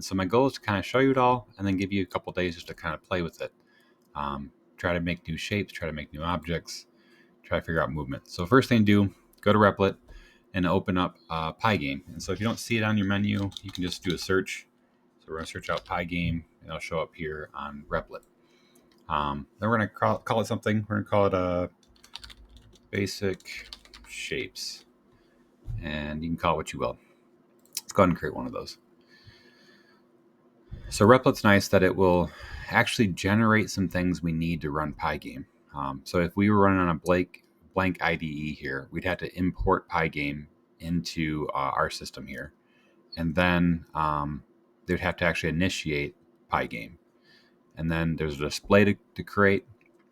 And so my goal is to kind of show you it all and then give you a couple days just to kind of play with it. Try to make new shapes, try to make new objects, try to figure out movement. So first thing to do, go to Replit and open up Pygame. And so if you don't see it on your menu, you can just do a search. So we're going to search out Pygame, and it'll show up here on Replit. Then we're going to call it something. We're going to call it basic shapes. And you can call it what you will. Let's go ahead and create one of those. So Replit's nice that it will actually generate some things we need to run Pygame. So if we were running on a blank IDE here, we'd have to import Pygame into our system here. And then they'd have to actually initiate Pygame. And then there's a display to create.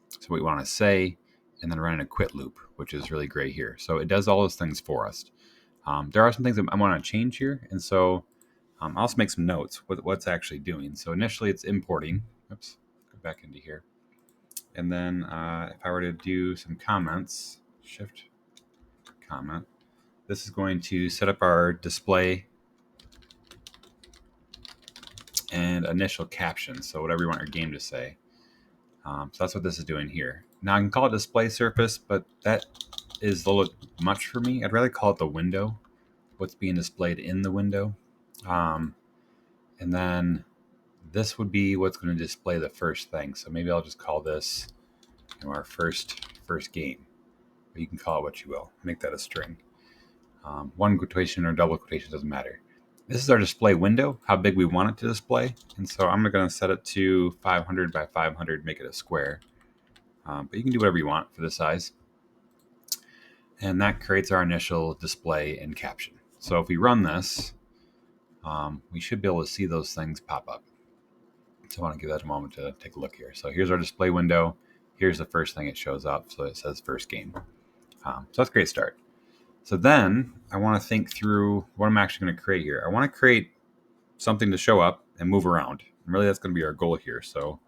So what we want to say, and then run a quit loop, which is really great here. So it does all those things for us. There are some things that I want to change here. And so I'll also make some notes with what's actually doing. So initially it's importing. Oops, go back into here. And then if I were to do some comments, shift comment, this is going to set up our display and initial caption. So whatever you want your game to say. So that's what this is doing here. Now I can call it display surface, but that is a little much for me. I'd rather call it the window, what's being displayed in the window. And then this would be what's going to display the first thing. So maybe I'll just call this our first game. But you can call it what you will. Make that a string. One quotation or double quotation doesn't matter. This is our display window, how big we want it to display. And so I'm going to set it to 500 by 500, make it a square. But you can do whatever you want for the size. And that creates our initial display and caption. So if we run this, we should be able to see those things pop up. So I want to give that a moment to take a look here. So here's our display window. Here's the first thing it shows up. So it says first game. So that's a great start. So then I want to think through what I'm actually going to create here. I want to create something to show up and move around. And really that's going to be our goal here. So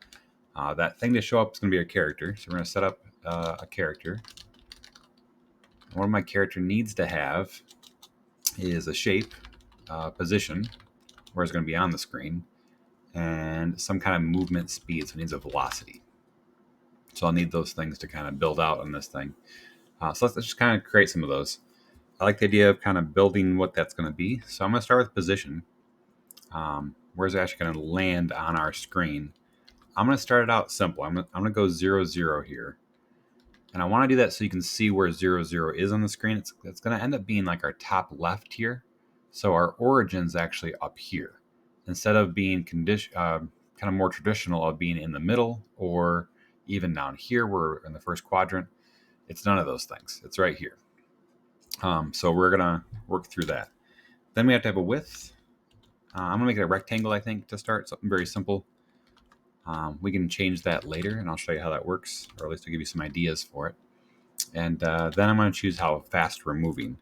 that thing to show up is going to be a character. So we're going to set up a character. And what my character needs to have is a shape, position, where it's going to be on the screen, and some kind of movement speed. So it needs a velocity. So I'll need those things to kind of build out on this thing. So let's just kind of create some of those. I like the idea of kind of building what that's going to be. So I'm going to start with position. Where's it actually going to land on our screen? I'm going to start it out simple. I'm going to go 0, 0 here. And I want to do that so you can see where 0, 0 is on the screen. It's going to end up being like our top left here. So our origin's actually up here. Instead of being kind of more traditional of being in the middle or even down here, we're in the first quadrant. It's none of those things. It's right here. So we're going to work through that. Then we have to have a width. I'm going to make it a rectangle, I think, to start. Something very simple. We can change that later, and I'll show you how that works, or at least I'll give you some ideas for it. And then I'm going to choose how fast we're moving.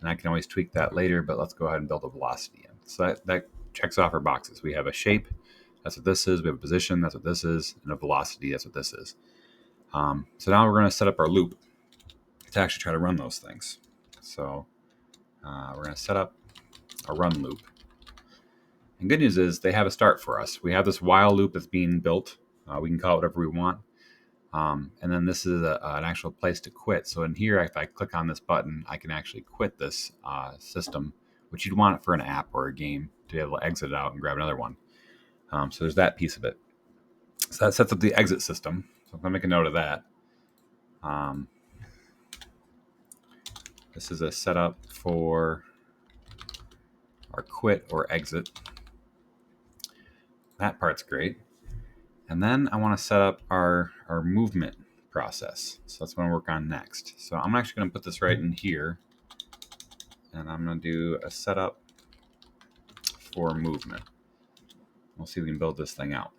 And I can always tweak that later, but let's go ahead and build a velocity in. So that checks off our boxes. We have a shape. That's what this is. We have a position. That's what this is. And a velocity. That's what this is. So now we're going to set up our loop to actually try to run those things. So we're going to set up a run loop. And good news is they have a start for us. We have this while loop that's being built. We can call it whatever we want. And then this is an actual place to quit. So in here, if I click on this button, I can actually quit this system, which you'd want it for an app or a game to be able to exit it out and grab another one. So there's that piece of it. So that sets up the exit system. So I'm going to make a note of that. This is a setup for our quit or exit. That part's great. And then I want to set up our movement process. So that's what I'm going to work on next. So I'm actually going to put this right in here. And I'm going to do a setup for movement. We'll see if we can build this thing out.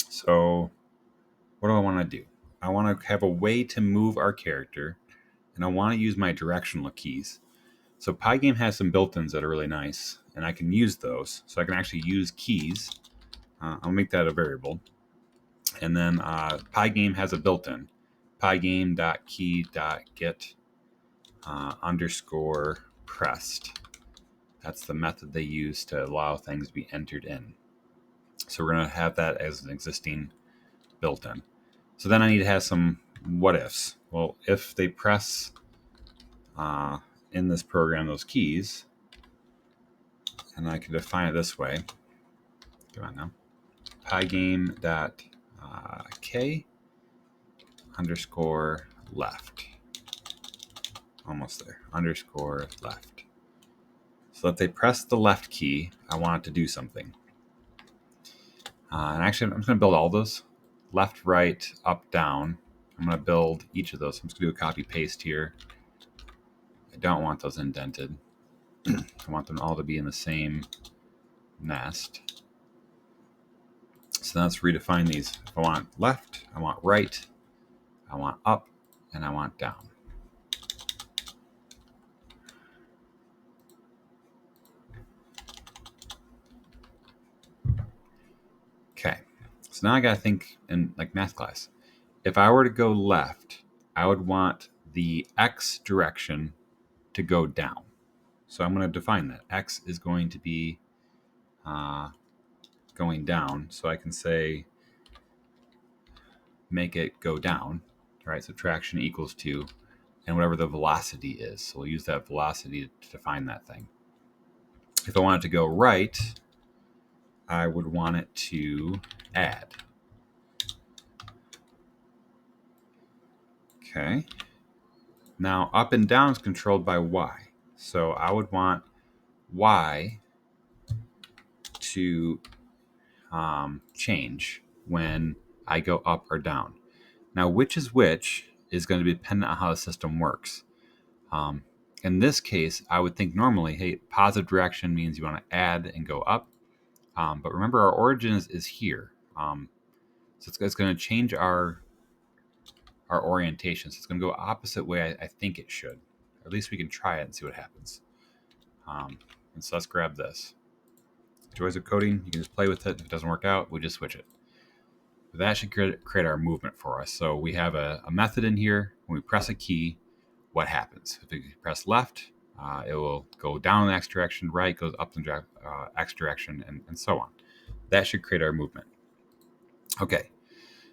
So what do I want to do? I want to have a way to move our character, and I want to use my directional keys. So Pygame has some built-ins that are really nice, and I can use those. So I can actually use keys. I'll make that a variable. And then Pygame has a built-in, pygame.key.get _ pressed. That's the method they use to allow things to be entered in. So we're going to have that as an existing built-in. So then I need to have some what ifs. Well, if they press in this program those keys, and I can define it this way. Come on now. Pygame.k underscore left. Almost there. Underscore left. So if they press the left key, I want it to do something. And actually, I'm just going to build all those. Left, right, up, down. I'm going to build each of those. I'm just going to do a copy paste here. I don't want those indented. I want them all to be in the same nest. So let's redefine these. If I want left, I want right, I want up, and I want down. Okay, so now I gotta think in like math class. If I were to go left, I would want the x direction to go down. So I'm going to define that. X is going to be going down. So I can say make it go down. Right? So traction equals 2, and whatever the velocity is. So we'll use that velocity to define that thing. If I want it to go right, I would want it to add. Okay. Now up and down is controlled by y. So I would want y to change when I go up or down. Now, which is going to be dependent on how the system works. In this case, I would think normally, hey, positive direction means you want to add and go up. But remember, our origin is here. So it's going to change our orientation. So it's going to go opposite way I think it should. Or at least we can try it and see what happens. And so let's grab this. Joys of coding, you can just play with it. If it doesn't work out, we just switch it. But that should create our movement for us. So we have a method in here. When we press a key, what happens? If we press left, it will go down in the X direction, right goes up in the X direction, and so on. That should create our movement. Okay,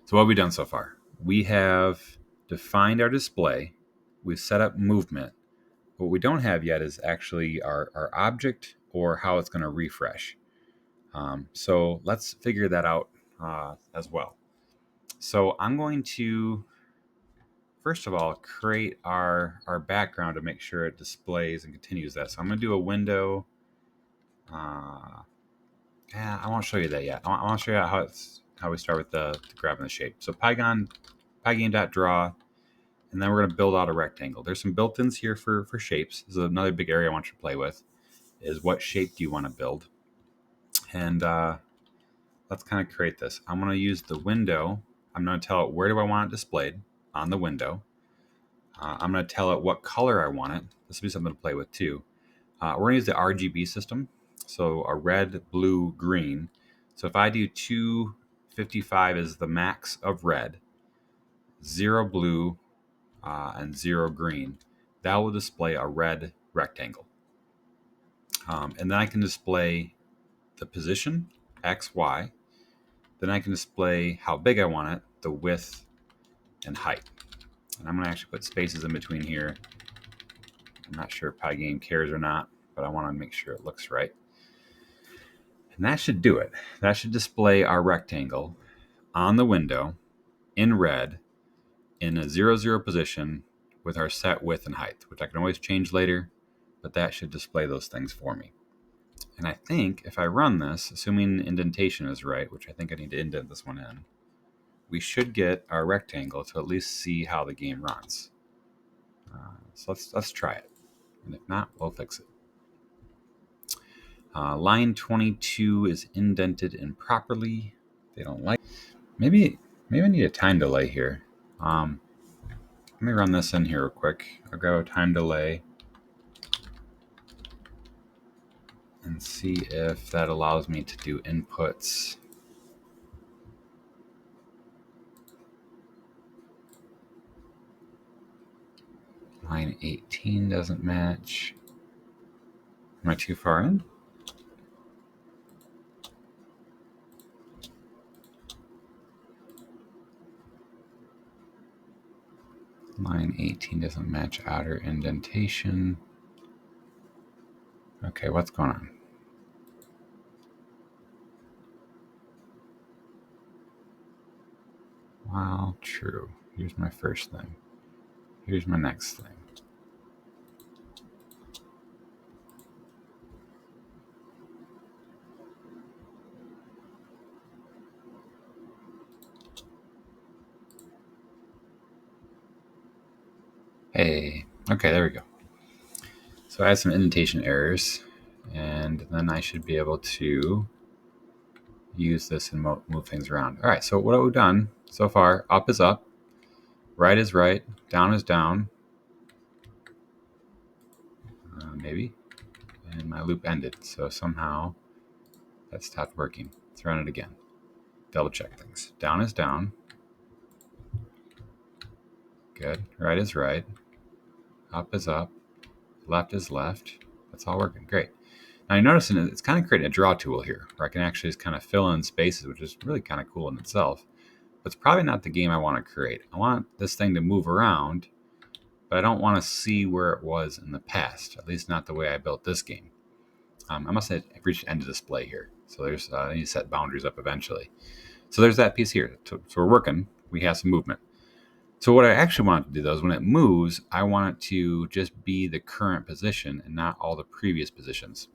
so what have we done so far? We have defined our display. We've set up movement. What we don't have yet is actually our object or how it's going to refresh. So let's figure that out as well. So I'm going to, first of all, create our background to make sure it displays and continues that. So I'm going to do a window. I won't show you that yet. I want to show you how we start with the grabbing the shape. So pygame.draw, and then we're going to build out a rectangle. There's some built-ins here for shapes. This is another big area I want you to play with, is what shape do you want to build? And let's kind of create this. I'm going to use the window. I'm going to tell it where do I want it displayed on the window. I'm going to tell it what color I want it. This will be something to play with too. We're going to use the RGB system. So a red, blue, green. So if I do 255 is the max of red, 0 blue, and 0 green, that will display a red rectangle. And then I can display the position, X, Y. Then I can display how big I want it, the width and height. And I'm going to actually put spaces in between here. I'm not sure if Pygame cares or not, but I want to make sure it looks right. And that should do it. That should display our rectangle on the window in red in a 0, 0 position with our set width and height, which I can always change later, but that should display those things for me. And I think if I run this, assuming indentation is right, which I think I need to indent this one in, we should get our rectangle to at least see how the game runs. So let's try it. And if not, we'll fix it. Line 22 is indented improperly. They don't like. Maybe I need a time delay here. Let me run this in here real quick. I'll go time delay and see if that allows me to do inputs. Line 18 doesn't match. Am I too far in? Line 18 doesn't match outer indentation. Okay, what's going on? Well, true. Here's my first thing. Here's my next thing. Hey, okay, there we go. So I had some indentation errors, and then I should be able to use this and move things around. All right, so what we've done so far, up is up, right is right, down is down, maybe, and my loop ended. So somehow that stopped working. Let's run it again. Double check things. Down is down. Good. Right is right. Up is up. Left is left. That's all working. Great. Now you're noticing it's kind of creating a draw tool here where I can actually just kind of fill in spaces, which is really kind of cool in itself. But it's probably not the game I want to create. I want this thing to move around, but I don't want to see where it was in the past, at least not the way I built this game. I must have reached the end of display here. So there's I need to set boundaries up eventually. So there's that piece here. So we're working. We have some movement. So what I actually want it to do, though, is when it moves, I want it to just be the current position and not all the previous positions.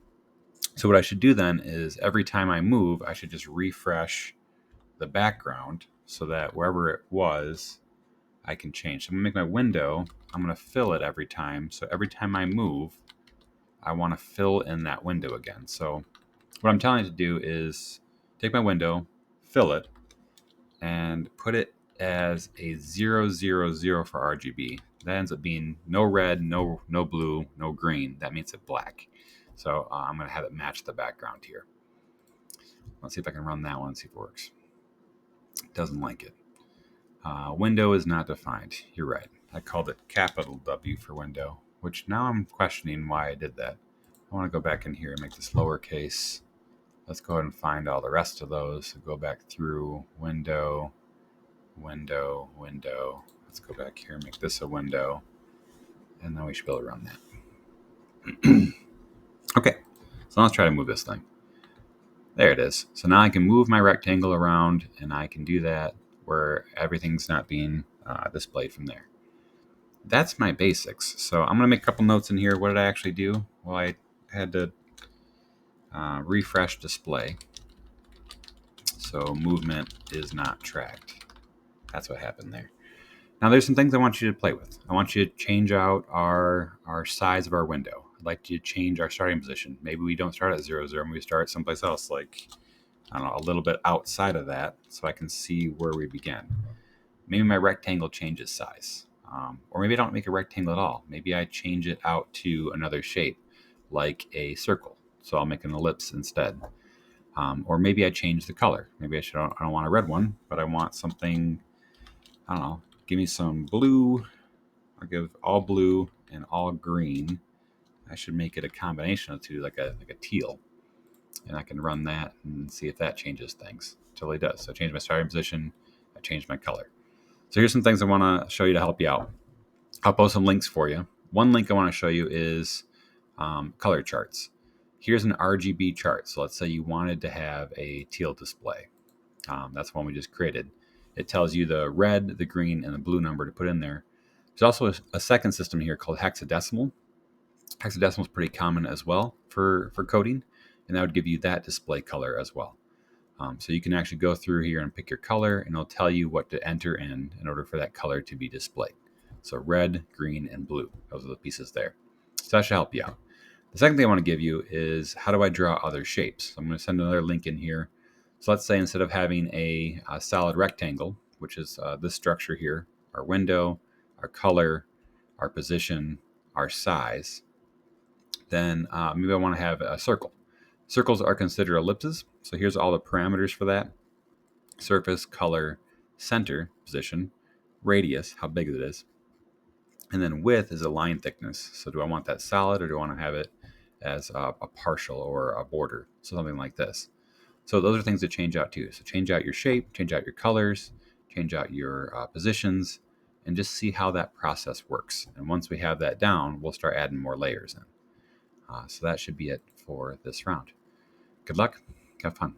So what I should do then is every time I move, I should just refresh the background so that wherever it was, I can change. So I'm going to make my window, I'm going to fill it every time. So every time I move, I want to fill in that window again. So what I'm telling it to do is take my window, fill it, and put it as a 000 for RGB. That ends up being no red, no blue, no green. That means it's black. So I'm going to have it match the background here. Let's see if I can run that one and see if it works. It doesn't like it. Window is not defined. You're right. I called it capital W for window, which now I'm questioning why I did that. I want to go back in here and make this lowercase. Let's go ahead and find all the rest of those. So go back through window, window, window. Let's go back here and make this a window. And then we should be able to run that. Okay, so let's try to move this thing. There it is. So now I can move my rectangle around, and I can do that where everything's not being displayed from there. That's my basics. So I'm going to make a couple notes in here. What did I actually do? Well, I had to refresh display. So movement is not tracked. That's what happened there. Now there's some things I want you to play with. I want you to change out our size of our window. I'd like you to change our starting position. Maybe we don't start at 0, 0, and we start someplace else, like, I don't know, a little bit outside of that, so I can see where we began. Maybe my rectangle changes size. Or maybe I don't make a rectangle at all. Maybe I change it out to another shape, like a circle. So I'll make an ellipse instead. Or maybe I change the color. Maybe I don't want a red one, but I want something, I don't know, give me some blue. I'll give all blue and all green. I should make it a combination of two, like a teal. And I can run that and see if that changes things. It totally does. So I changed my starting position. I changed my color. So here's some things I want to show you to help you out. I'll post some links for you. One link I want to show you is color charts. Here's an RGB chart. So let's say you wanted to have a teal display. That's one we just created. It tells you the red, the green, and the blue number to put in there. There's also a second system here called hexadecimal. Hexadecimal is pretty common as well for coding, and that would give you that display color as well. So you can actually go through here and pick your color, and it'll tell you what to enter in order for that color to be displayed. So red, green, and blue. Those are the pieces there. So that should help you out. The second thing I want to give you is how do I draw other shapes? So I'm going to send another link in here. So let's say instead of having a solid rectangle, which is this structure here, our window, our color, our position, our size, then maybe I want to have a circle. Circles are considered ellipses. So here's all the parameters for that. Surface, color, center, position, radius, how big it is. And then width is a line thickness. So do I want that solid or do I want to have it as a partial or a border, so something like this. So those are things to change out too. So change out your shape, change out your colors, change out your positions, and just see how that process works. And once we have that down, we'll start adding more layers in. So that should be it for this round. Good luck. Have fun.